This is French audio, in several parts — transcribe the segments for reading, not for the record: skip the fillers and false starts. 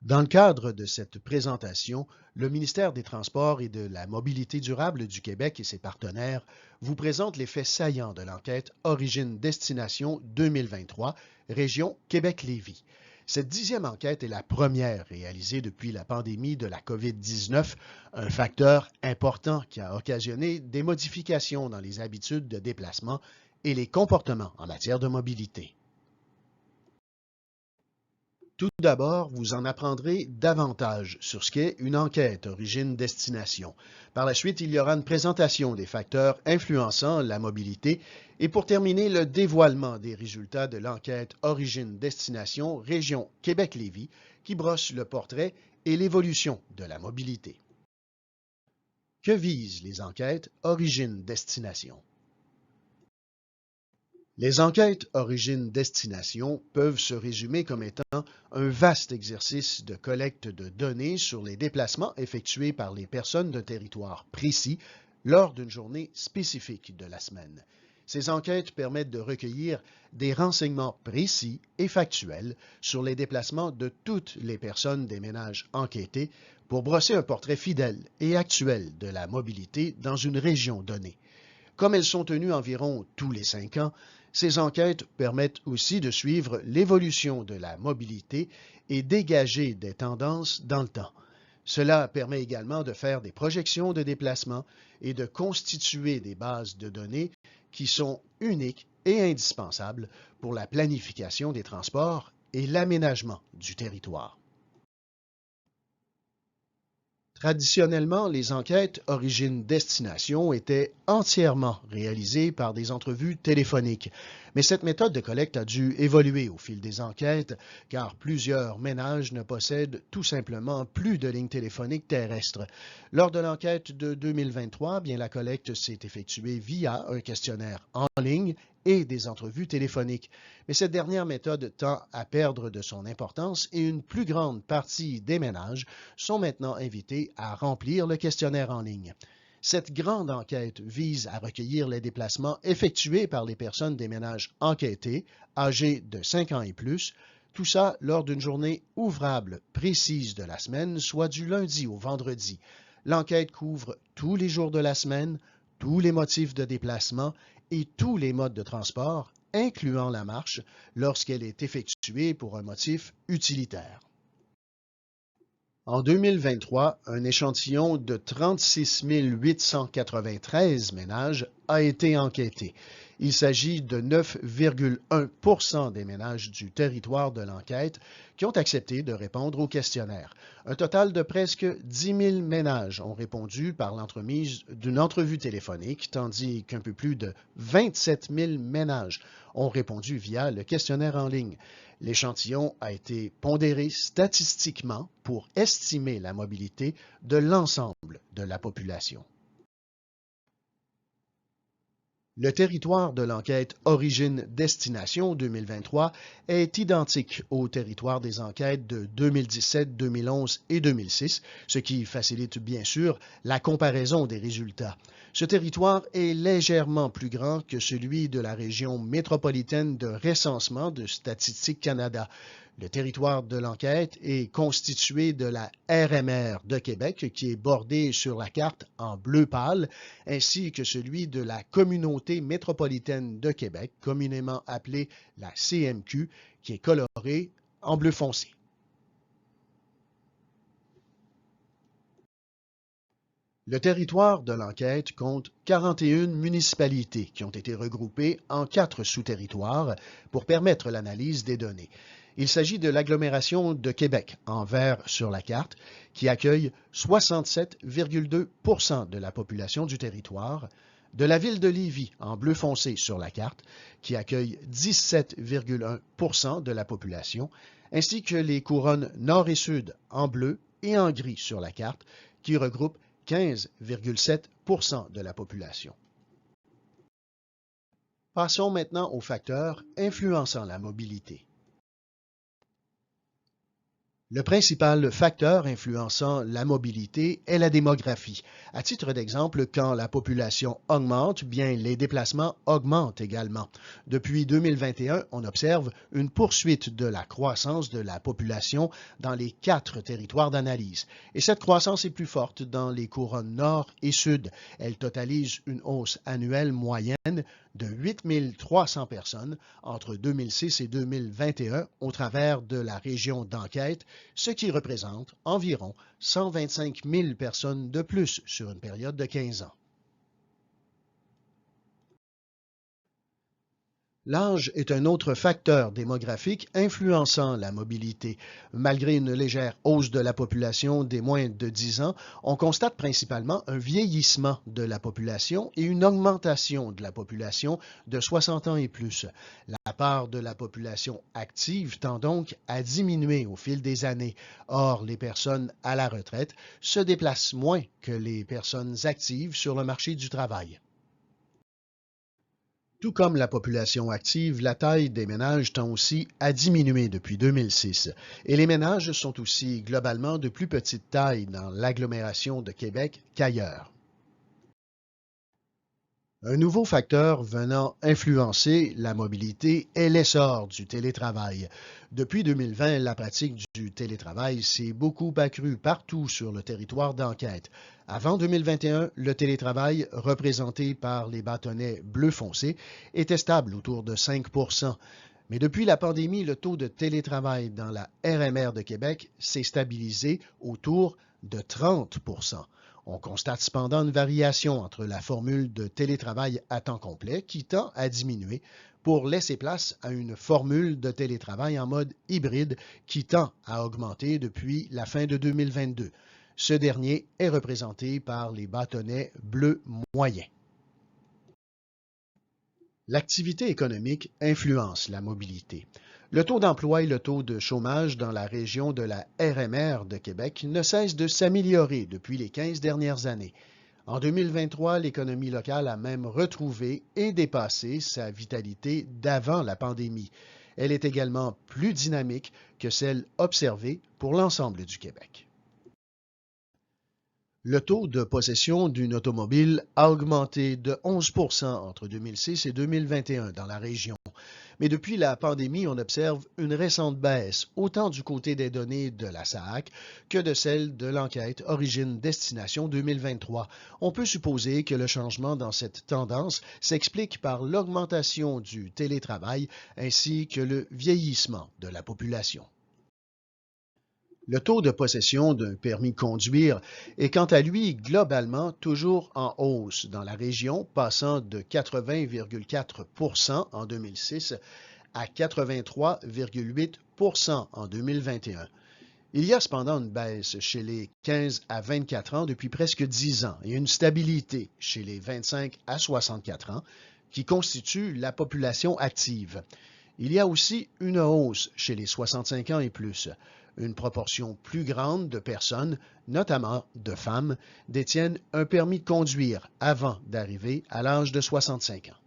Dans le cadre de cette présentation, le ministère des Transports et de la Mobilité durable du Québec et ses partenaires vous présentent les faits saillants de l'enquête Origine-Destination 2023, région Québec-Lévis. Cette 10e enquête est la première réalisée depuis la pandémie de la COVID-19, un facteur important qui a occasionné des modifications dans les habitudes de déplacement et les comportements en matière de mobilité. Tout d'abord, vous en apprendrez davantage sur ce qu'est une enquête origine-destination. Par la suite, il y aura une présentation des facteurs influençant la mobilité et pour terminer, le dévoilement des résultats de l'enquête origine-destination région Québec-Lévis qui brosse le portrait et l'évolution de la mobilité. Que visent les enquêtes origine-destination? Les enquêtes origine-destination peuvent se résumer comme étant un vaste exercice de collecte de données sur les déplacements effectués par les personnes d'un territoire précis lors d'une journée spécifique de la semaine. Ces enquêtes permettent de recueillir des renseignements précis et factuels sur les déplacements de toutes les personnes des ménages enquêtés pour brosser un portrait fidèle et actuel de la mobilité dans une région donnée. Comme elles sont tenues environ tous les 5 ans, ces enquêtes permettent aussi de suivre l'évolution de la mobilité et dégager des tendances dans le temps. Cela permet également de faire des projections de déplacement et de constituer des bases de données qui sont uniques et indispensables pour la planification des transports et l'aménagement du territoire. Traditionnellement, les enquêtes origine-destination étaient entièrement réalisées par des entrevues téléphoniques. Mais cette méthode de collecte a dû évoluer au fil des enquêtes, car plusieurs ménages ne possèdent tout simplement plus de lignes téléphoniques terrestres. Lors de l'enquête de 2023, bien, la collecte s'est effectuée via un questionnaire en ligne et des entrevues téléphoniques. Mais cette dernière méthode tend à perdre de son importance et une plus grande partie des ménages sont maintenant invités à remplir le questionnaire en ligne. Cette grande enquête vise à recueillir les déplacements effectués par les personnes des ménages enquêtés, âgés de 5 ans et plus, tout ça lors d'une journée ouvrable précise de la semaine, soit du lundi au vendredi. L'enquête couvre tous les jours de la semaine, tous les motifs de déplacement et tous les modes de transport, incluant la marche, lorsqu'elle est effectuée pour un motif utilitaire. En 2023, un échantillon de 36 893 ménages a été enquêté. Il s'agit de 9,1 des ménages du territoire de l'enquête qui ont accepté de répondre au questionnaire. Un total de presque 10 000 ménages ont répondu par l'entremise d'une entrevue téléphonique, tandis qu'un peu plus de 27 000 ménages ont répondu via le questionnaire en ligne. L'échantillon a été pondéré statistiquement pour estimer la mobilité de l'ensemble de la population. Le territoire de l'enquête Origine-Destination 2023 est identique au territoire des enquêtes de 2017, 2011 et 2006, ce qui facilite bien sûr la comparaison des résultats. Ce territoire est légèrement plus grand que celui de la région métropolitaine de recensement de Statistique Canada. Le territoire de l'enquête est constitué de la RMR de Québec, qui est bordée sur la carte en bleu pâle, ainsi que celui de la Communauté métropolitaine de Québec, communément appelée la CMQ, qui est colorée en bleu foncé. Le territoire de l'enquête compte 41 municipalités qui ont été regroupées en 4 sous-territoires pour permettre l'analyse des données. Il s'agit de l'agglomération de Québec, en vert sur la carte, qui accueille 67,2 de la population du territoire, de la ville de Lévis, en bleu foncé sur la carte, qui accueille 17,1 de la population, ainsi que les couronnes nord et sud en bleu et en gris sur la carte, qui regroupent 15,7 de la population. Passons maintenant aux facteurs influençant la mobilité. Le principal facteur influençant la mobilité est la démographie. À titre d'exemple, quand la population augmente, bien les déplacements augmentent également. Depuis 2021, on observe une poursuite de la croissance de la population dans les 4 territoires d'analyse. Et cette croissance est plus forte dans les couronnes nord et sud. Elle totalise une hausse annuelle moyenne de 8 300 personnes entre 2006 et 2021 au travers de la région d'enquête, ce qui représente environ 125 000 personnes de plus sur une période de 15 ans. L'âge est un autre facteur démographique influençant la mobilité. Malgré une légère hausse de la population des moins de 10 ans, on constate principalement un vieillissement de la population et une augmentation de la population de 60 ans et plus. La part de la population active tend donc à diminuer au fil des années. Or, les personnes à la retraite se déplacent moins que les personnes actives sur le marché du travail. Tout comme la population active, la taille des ménages tend aussi à diminuer depuis 2006 et les ménages sont aussi globalement de plus petite taille dans l'agglomération de Québec qu'ailleurs. Un nouveau facteur venant influencer la mobilité est l'essor du télétravail. Depuis 2020, la pratique du télétravail s'est beaucoup accrue partout sur le territoire d'enquête. Avant 2021, le télétravail, représenté par les bâtonnets bleu foncé, était stable autour de 5 %. Mais depuis la pandémie, le taux de télétravail dans la RMR de Québec s'est stabilisé autour de 30 %. On constate cependant une variation entre la formule de télétravail à temps complet qui tend à diminuer pour laisser place à une formule de télétravail en mode hybride qui tend à augmenter depuis la fin de 2022. Ce dernier est représenté par les bâtonnets bleus moyens. L'activité économique influence la mobilité. Le taux d'emploi et le taux de chômage dans la région de la RMR de Québec ne cessent de s'améliorer depuis les 15 dernières années. En 2023, l'économie locale a même retrouvé et dépassé sa vitalité d'avant la pandémie. Elle est également plus dynamique que celle observée pour l'ensemble du Québec. Le taux de possession d'une automobile a augmenté de 11 % entre 2006 et 2021 dans la région. Mais depuis la pandémie, on observe une récente baisse, autant du côté des données de la SAAQ que de celles de l'enquête Origine-Destination 2023. On peut supposer que le changement dans cette tendance s'explique par l'augmentation du télétravail ainsi que le vieillissement de la population. Le taux de possession d'un permis de conduire est quant à lui globalement toujours en hausse dans la région, passant de 80,4 % en 2006 à 83,8 % en 2021. Il y a cependant une baisse chez les 15 à 24 ans depuis presque 10 ans et une stabilité chez les 25 à 64 ans qui constituent la population active. Il y a aussi une hausse chez les 65 ans et plus. Une proportion plus grande de personnes, notamment de femmes, détiennent un permis de conduire avant d'arriver à l'âge de 65 ans.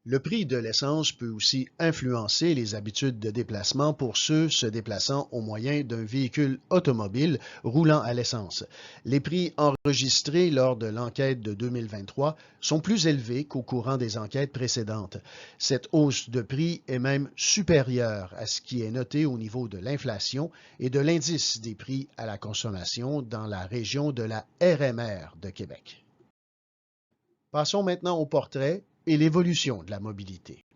Le prix de l'essence peut aussi influencer les habitudes de déplacement pour ceux se déplaçant au moyen d'un véhicule automobile roulant à l'essence. Les prix enregistrés lors de l'enquête de 2023 sont plus élevés qu'au courant des enquêtes précédentes. Cette hausse de prix est même supérieure à ce qui est noté au niveau de l'inflation et de l'indice des prix à la consommation dans la région de la RMR de Québec. Passons maintenant au portrait et l'évolution de la mobilité.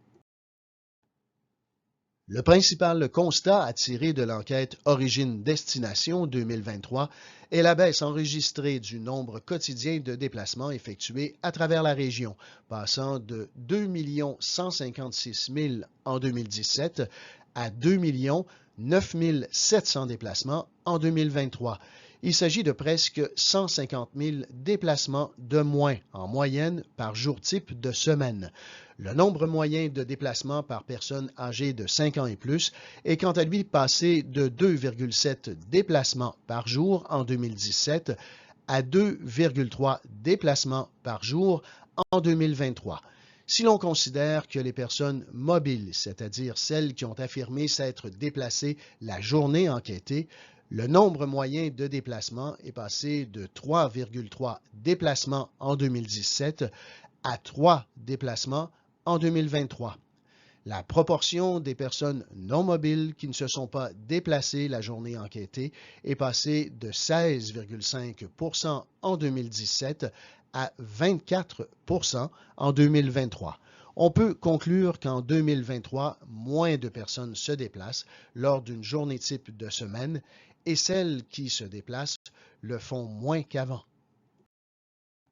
Le principal constat à tirer de l'enquête Origine-Destination 2023 est la baisse enregistrée du nombre quotidien de déplacements effectués à travers la région, passant de 2 156 000 en 2017 à 2 9 700 déplacements en 2023. Il s'agit de presque 150 000 déplacements de moins en moyenne par jour type de semaine. Le nombre moyen de déplacements par personne âgée de 5 ans et plus est quant à lui passé de 2,7 déplacements par jour en 2017 à 2,3 déplacements par jour en 2023. Si l'on considère que les personnes mobiles, c'est-à-dire celles qui ont affirmé s'être déplacées la journée enquêtée, le nombre moyen de déplacements est passé de 3,3 déplacements en 2017 à 3 déplacements en 2023. La proportion des personnes non mobiles qui ne se sont pas déplacées la journée enquêtée est passée de 16,5 en 2017 à 24 en 2023. On peut conclure qu'en 2023, moins de personnes se déplacent lors d'une journée type de semaine et celles qui se déplacent le font moins qu'avant.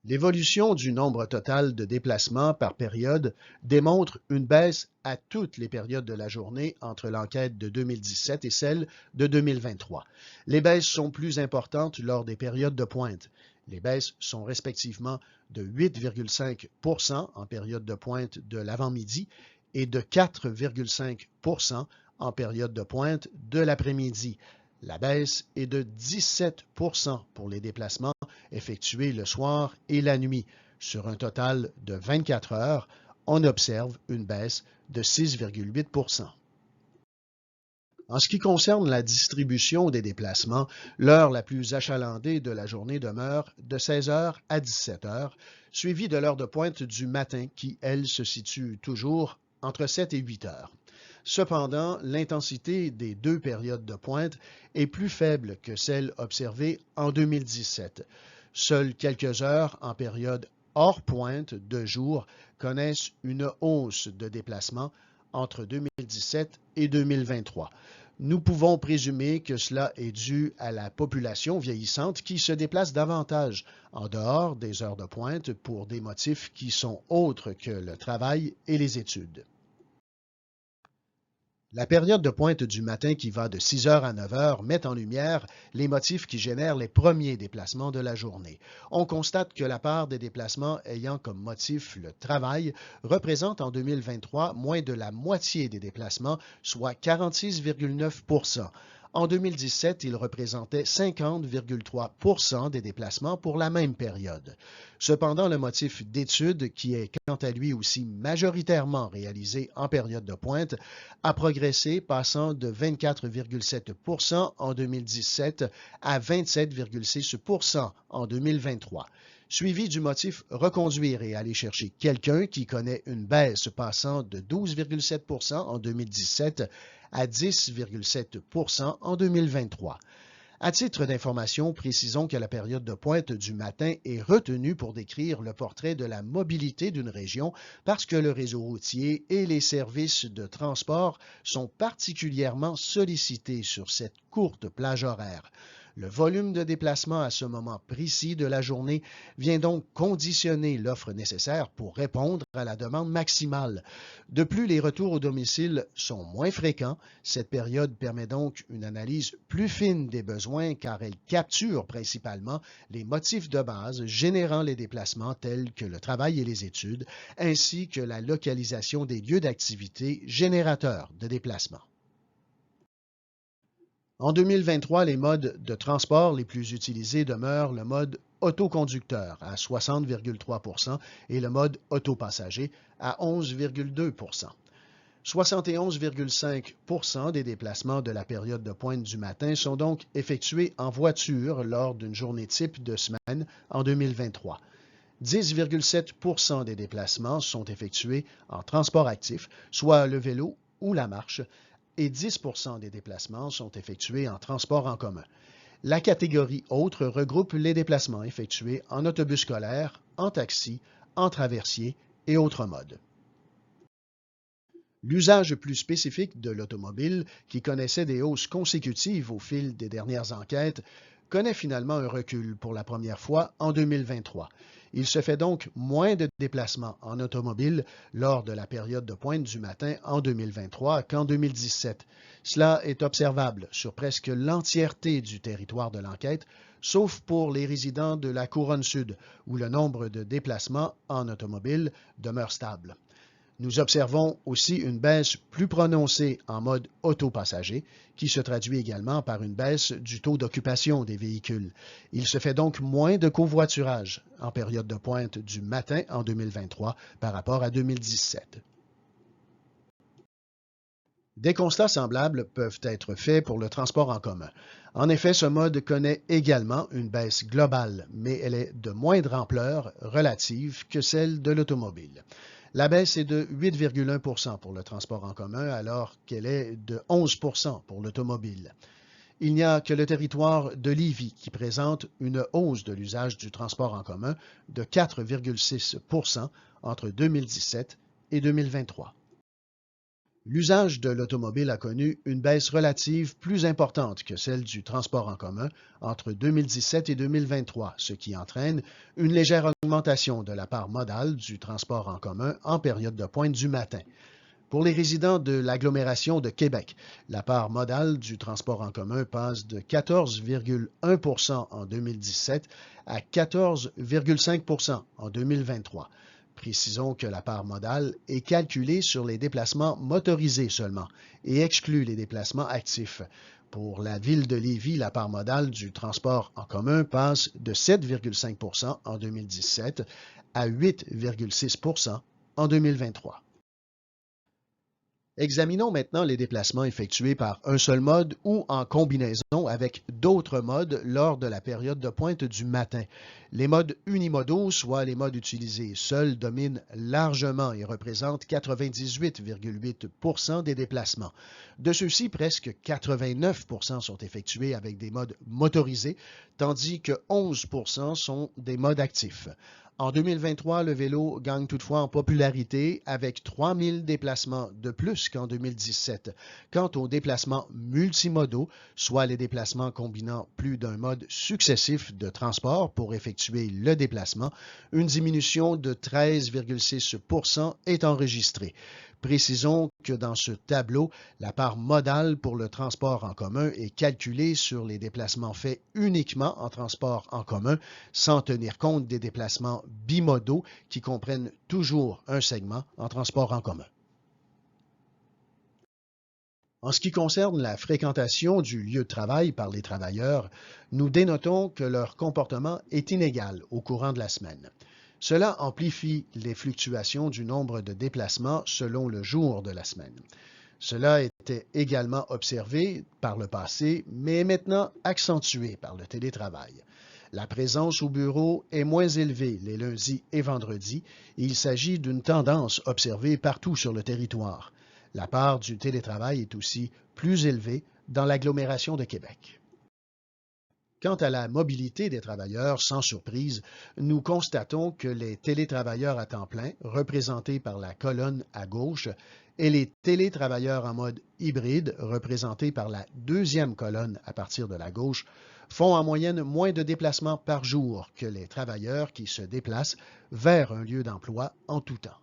L'évolution du nombre total de déplacements par période démontre une baisse à toutes les périodes de la journée entre l'enquête de 2017 et celle de 2023. Les baisses sont plus importantes lors des périodes de pointe. Les baisses sont respectivement de 8,5 en période de pointe de l'avant-midi et de 4,5 en période de pointe de l'après-midi. La baisse est de 17 pour les déplacements effectués le soir et la nuit. Sur un total de 24 heures, on observe une baisse de 6,8 En ce qui concerne la distribution des déplacements, l'heure la plus achalandée de la journée demeure de 16 heures à 17 heures, suivie de l'heure de pointe du matin qui, elle, se situe toujours entre 7 et 8 heures. Cependant, l'intensité des deux périodes de pointe est plus faible que celle observée en 2017. Seules quelques heures en période hors pointe de jour connaissent une hausse de déplacement entre 2017 et 2023. Nous pouvons présumer que cela est dû à la population vieillissante qui se déplace davantage en dehors des heures de pointe pour des motifs qui sont autres que le travail et les études. La période de pointe du matin qui va de 6 heures à 9 heures met en lumière les motifs qui génèrent les premiers déplacements de la journée. On constate que la part des déplacements ayant comme motif le travail représente en 2023 moins de la moitié des déplacements, soit 46,9 En 2017, il représentait 50,3 des déplacements pour la même période. Cependant, le motif d'étude, qui est quant à lui aussi majoritairement réalisé en période de pointe, a progressé, passant de 24,7 en 2017 à 27,6 en 2023. Suivi du motif reconduire et aller chercher quelqu'un qui connaît une baisse passant de 12,7 en 2017 à 10,7 en 2023. À titre d'information, précisons que la période de pointe du matin est retenue pour décrire le portrait de la mobilité d'une région parce que le réseau routier et les services de transport sont particulièrement sollicités sur cette courte plage horaire. Le volume de déplacement à ce moment précis de la journée vient donc conditionner l'offre nécessaire pour répondre à la demande maximale. De plus, les retours au domicile sont moins fréquents. Cette période permet donc une analyse plus fine des besoins car elle capture principalement les motifs de base générant les déplacements tels que le travail et les études, ainsi que la localisation des lieux d'activité générateurs de déplacement. En 2023, les modes de transport les plus utilisés demeurent le mode autoconducteur à 60,3 et le mode autopassager à 11,2 71,5 des déplacements de la période de pointe du matin sont donc effectués en voiture lors d'une journée type de semaine en 2023. 10,7 des déplacements sont effectués en transport actif, soit le vélo ou la marche, et 10 des déplacements sont effectués en transport en commun. La catégorie autres regroupe les déplacements effectués en autobus scolaire, en taxi, en traversier et autres modes. L'usage plus spécifique de l'automobile, qui connaissait des hausses consécutives au fil des dernières enquêtes, connaît finalement un recul pour la première fois en 2023. Il se fait donc moins de déplacements en automobile lors de la période de pointe du matin en 2023 qu'en 2017. Cela est observable sur presque l'entièreté du territoire de l'enquête, sauf pour les résidents de la Couronne Sud, où le nombre de déplacements en automobile demeure stable. Nous observons aussi une baisse plus prononcée en mode auto-passager, qui se traduit également par une baisse du taux d'occupation des véhicules. Il se fait donc moins de covoiturage en période de pointe du matin en 2023 par rapport à 2017. Des constats semblables peuvent être faits pour le transport en commun. En effet, ce mode connaît également une baisse globale, mais elle est de moindre ampleur relative que celle de l'automobile. La baisse est de 8,1 pour le transport en commun, alors qu'elle est de 11 pour l'automobile. Il n'y a que le territoire de Lévis qui présente une hausse de l'usage du transport en commun de 4,6 entre 2017 et 2023. L'usage de l'automobile a connu une baisse relative plus importante que celle du transport en commun entre 2017 et 2023, ce qui entraîne une légère augmentation de la part modale du transport en commun en période de pointe du matin. Pour les résidents de l'agglomération de Québec, la part modale du transport en commun passe de 14,1 en 2017 à 14,5 en 2023. Précisons que la part modale est calculée sur les déplacements motorisés seulement et exclut les déplacements actifs. Pour la ville de Lévis, la part modale du transport en commun passe de 7,5 en 2017 à 8,6 en 2023. Examinons maintenant les déplacements effectués par un seul mode ou en combinaison avec d'autres modes lors de la période de pointe du matin. Les modes unimodaux, soit les modes utilisés seuls, dominent largement et représentent 98,8 des déplacements. De ceux-ci, presque 89 sont effectués avec des modes motorisés, tandis que 11 sont des modes actifs. En 2023, le vélo gagne toutefois en popularité avec 3000 déplacements de plus qu'en 2017. Quant aux déplacements multimodaux, soit les déplacements combinant plus d'un mode successif de transport pour effectuer le déplacement, une diminution de 13,6 est enregistrée. Précisons que dans ce tableau, la part modale pour le transport en commun est calculée sur les déplacements faits uniquement en transport en commun, sans tenir compte des déplacements bimodaux qui comprennent toujours un segment en transport en commun. En ce qui concerne la fréquentation du lieu de travail par les travailleurs, nous dénotons que leur comportement est inégal au courant de la semaine. Cela amplifie les fluctuations du nombre de déplacements selon le jour de la semaine. Cela était également observé par le passé, mais est maintenant accentué par le télétravail. La présence au bureau est moins élevée les lundis et vendredis, et il s'agit d'une tendance observée partout sur le territoire. La part du télétravail est aussi plus élevée dans l'agglomération de Québec. Quant à la mobilité des travailleurs, sans surprise, nous constatons que les télétravailleurs à temps plein, représentés par la colonne à gauche, et les télétravailleurs en mode hybride, représentés par la deuxième colonne à partir de la gauche, font en moyenne moins de déplacements par jour que les travailleurs qui se déplacent vers un lieu d'emploi en tout temps.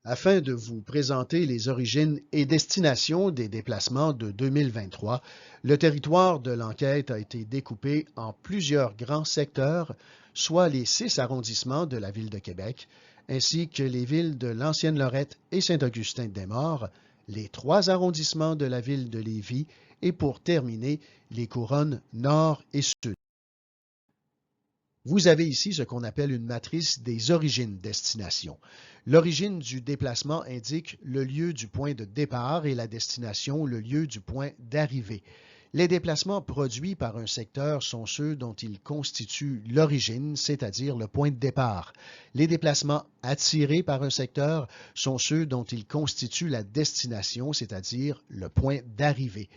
Afin de vous présenter les origines et destinations des déplacements de 2023, le territoire de l'enquête a été découpé en plusieurs grands secteurs, soit les 6 arrondissements de la ville de Québec, ainsi que les villes de l'Ancienne-Lorette et Saint-Augustin-des-Maures, les 3 arrondissements de la ville de Lévis et pour terminer, les couronnes nord et sud. Vous avez ici ce qu'on appelle une matrice des origines-destinations. L'origine du déplacement indique le lieu du point de départ et la destination, le lieu du point d'arrivée. Les déplacements produits par un secteur sont ceux dont il constitue l'origine, c'est-à-dire le point de départ. Les déplacements attirés par un secteur sont ceux dont il constitue la destination, c'est-à-dire le point d'arrivée.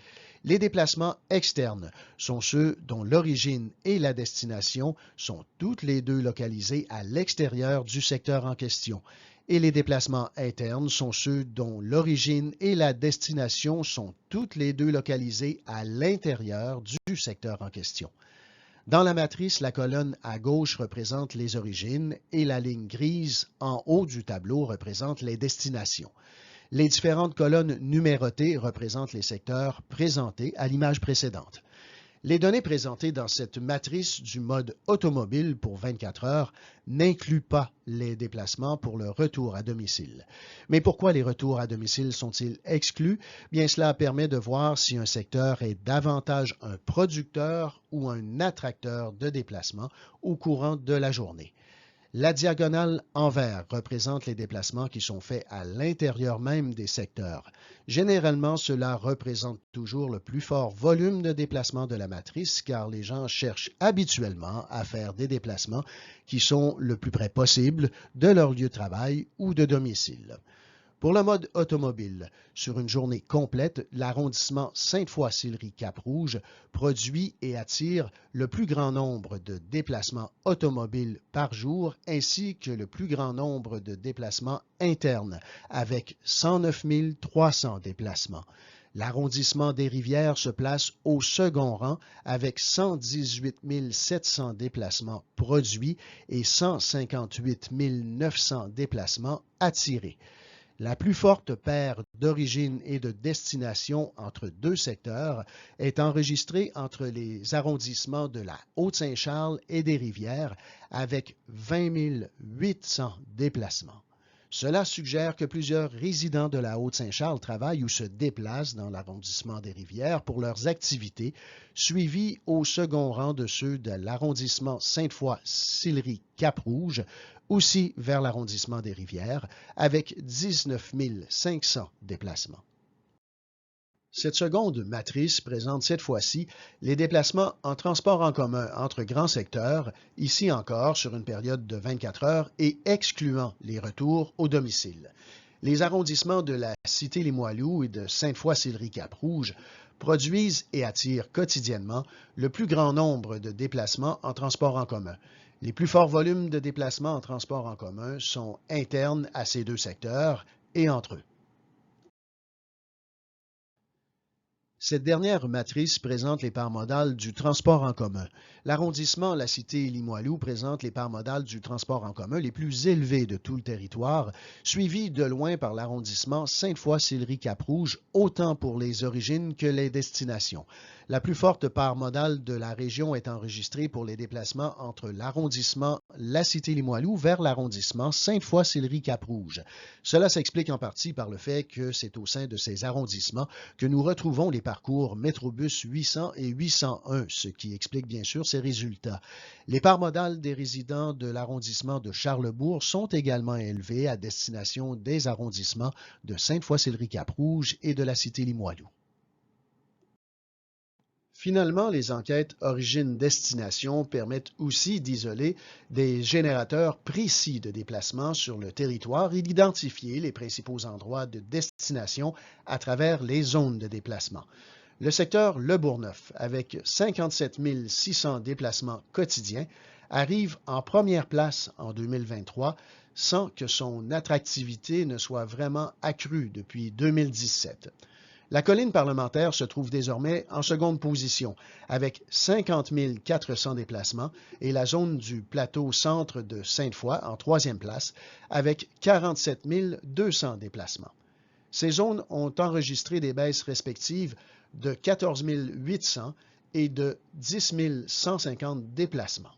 Les déplacements externes sont ceux dont l'origine et la destination sont toutes les deux localisées à l'extérieur du secteur en question. Et les déplacements internes sont ceux dont l'origine et la destination sont toutes les deux localisées à l'intérieur du secteur en question. Dans la matrice, la colonne à gauche représente les origines et la ligne grise en haut du tableau représente les destinations. Les différentes colonnes numérotées représentent les secteurs présentés à l'image précédente. Les données présentées dans cette matrice du mode automobile pour 24 heures n'incluent pas les déplacements pour le retour à domicile. Mais pourquoi les retours à domicile sont-ils exclus? Bien, cela permet de voir si un secteur est davantage un producteur ou un attracteur de déplacement au courant de la journée. La diagonale en vert représente les déplacements qui sont faits à l'intérieur même des secteurs. Généralement, cela représente toujours le plus fort volume de déplacement de la matrice car les gens cherchent habituellement à faire des déplacements qui sont le plus près possible de leur lieu de travail ou de domicile. Pour le mode automobile, sur une journée complète, l'arrondissement Sainte-Foy-Sillery-Cap-Rouge produit et attire le plus grand nombre de déplacements automobiles par jour ainsi que le plus grand nombre de déplacements internes, avec 109 300 déplacements. L'arrondissement des Rivières se place au second rang avec 118 700 déplacements produits et 158 900 déplacements attirés. La plus forte paire d'origine et de destination entre deux secteurs est enregistrée entre les arrondissements de la Haute-Saint-Charles et des Rivières avec 20 800 déplacements. Cela suggère que plusieurs résidents de la Haute-Saint-Charles travaillent ou se déplacent dans l'arrondissement des Rivières pour leurs activités, suivis au second rang de ceux de l'arrondissement Sainte-Foy-Sillery-Cap-Rouge, aussi vers l'arrondissement des Rivières, avec 19 500 déplacements. Cette seconde matrice présente cette fois-ci les déplacements en transport en commun entre grands secteurs, ici encore sur une période de 24 heures et excluant les retours au domicile. Les arrondissements de la Cité-Limoilou et de Sainte-Foy-Sillery-Cap-Rouge produisent et attirent quotidiennement le plus grand nombre de déplacements en transport en commun. Les plus forts volumes de déplacements en transport en commun sont internes à ces deux secteurs et entre eux. Cette dernière matrice présente les parts modales du transport en commun. L'arrondissement La Cité-Limoilou présente les parts modales du transport en commun les plus élevées de tout le territoire, suivi de loin par l'arrondissement Sainte-Foy-Sillery-Cap-Rouge, autant pour les origines que les destinations. La plus forte part modale de la région est enregistrée pour les déplacements entre l'arrondissement La Cité-Limoilou vers l'arrondissement Sainte-Foy-Sillery-Cap-Rouge. Cela s'explique en partie par le fait que c'est au sein de ces arrondissements que nous retrouvons les parcours Métrobus 800 et 801, ce qui explique bien sûr ces résultats. Les parts modales des résidents de l'arrondissement de Charlesbourg sont également élevées à destination des arrondissements de Sainte-Foy-Sillery-Cap-Rouge et de la Cité-Limoilou. Finalement, les enquêtes origine-destination permettent aussi d'isoler des générateurs précis de déplacement sur le territoire et d'identifier les principaux endroits de destination à travers les zones de déplacement. Le secteur Le Bourgneuf, avec 57 600 déplacements quotidiens, arrive en première place en 2023 sans que son attractivité ne soit vraiment accrue depuis 2017. La colline parlementaire se trouve désormais en seconde position, avec 50 400 déplacements, et la zone du plateau centre de Sainte-Foy en troisième place, avec 47 200 déplacements. Ces zones ont enregistré des baisses respectives de 14 800 et de 10 150 déplacements.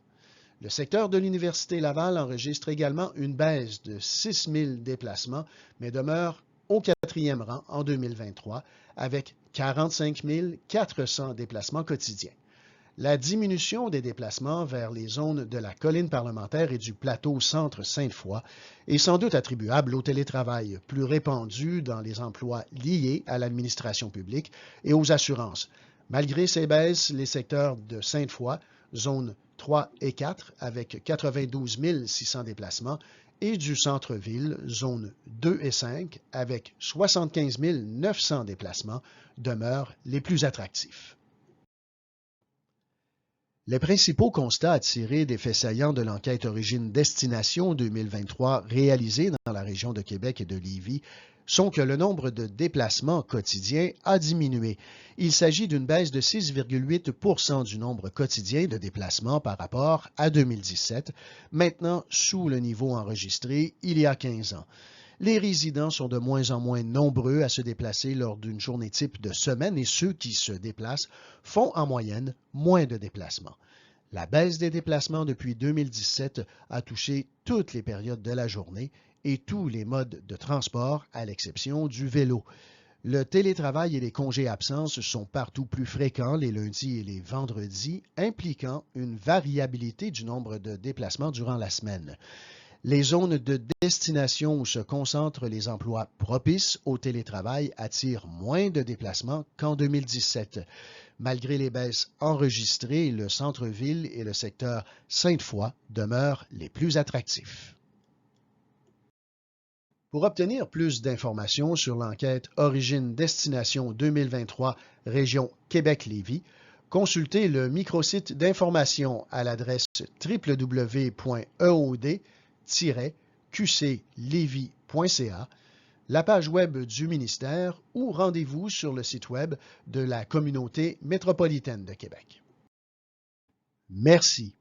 Le secteur de l'Université Laval enregistre également une baisse de 6 000 déplacements, mais demeure au quatrième rang en 2023, avec 45 400 déplacements quotidiens. La diminution des déplacements vers les zones de la colline parlementaire et du plateau centre Sainte-Foy est sans doute attribuable au télétravail plus répandu dans les emplois liés à l'administration publique et aux assurances. Malgré ces baisses, les secteurs de Sainte-Foy, zones 3 et 4, avec 92 600 déplacements, et du centre-ville, zones 2 et 5, avec 75 900 déplacements, demeurent les plus attractifs. Les principaux constats à tirer des faits saillants de l'enquête origine-destination 2023 réalisée dans la région de Québec et de Lévis sont que le nombre de déplacements quotidiens a diminué. Il s'agit d'une baisse de 6,8 % du nombre quotidien de déplacements par rapport à 2017, maintenant sous le niveau enregistré il y a 15 ans. les résidents sont de moins en moins nombreux à se déplacer lors d'une journée type de semaine et ceux qui se déplacent font en moyenne moins de déplacements. La baisse des déplacements depuis 2017 a touché toutes les périodes de la journée et tous les modes de transport, à l'exception du vélo. Le télétravail et les congés-absences sont partout plus fréquents les lundis et les vendredis, impliquant une variabilité du nombre de déplacements durant la semaine. Les zones de destination où se concentrent les emplois propices au télétravail attirent moins de déplacements qu'en 2017. Malgré les baisses enregistrées, le centre-ville et le secteur Sainte-Foy demeurent les plus attractifs. Pour obtenir plus d'informations sur l'enquête Origine-Destination 2023 Région Québec-Lévis, consultez le microsite d'information à l'adresse www.eod-qclevis.ca, la page web du ministère ou rendez-vous sur le site web de la Communauté métropolitaine de Québec. Merci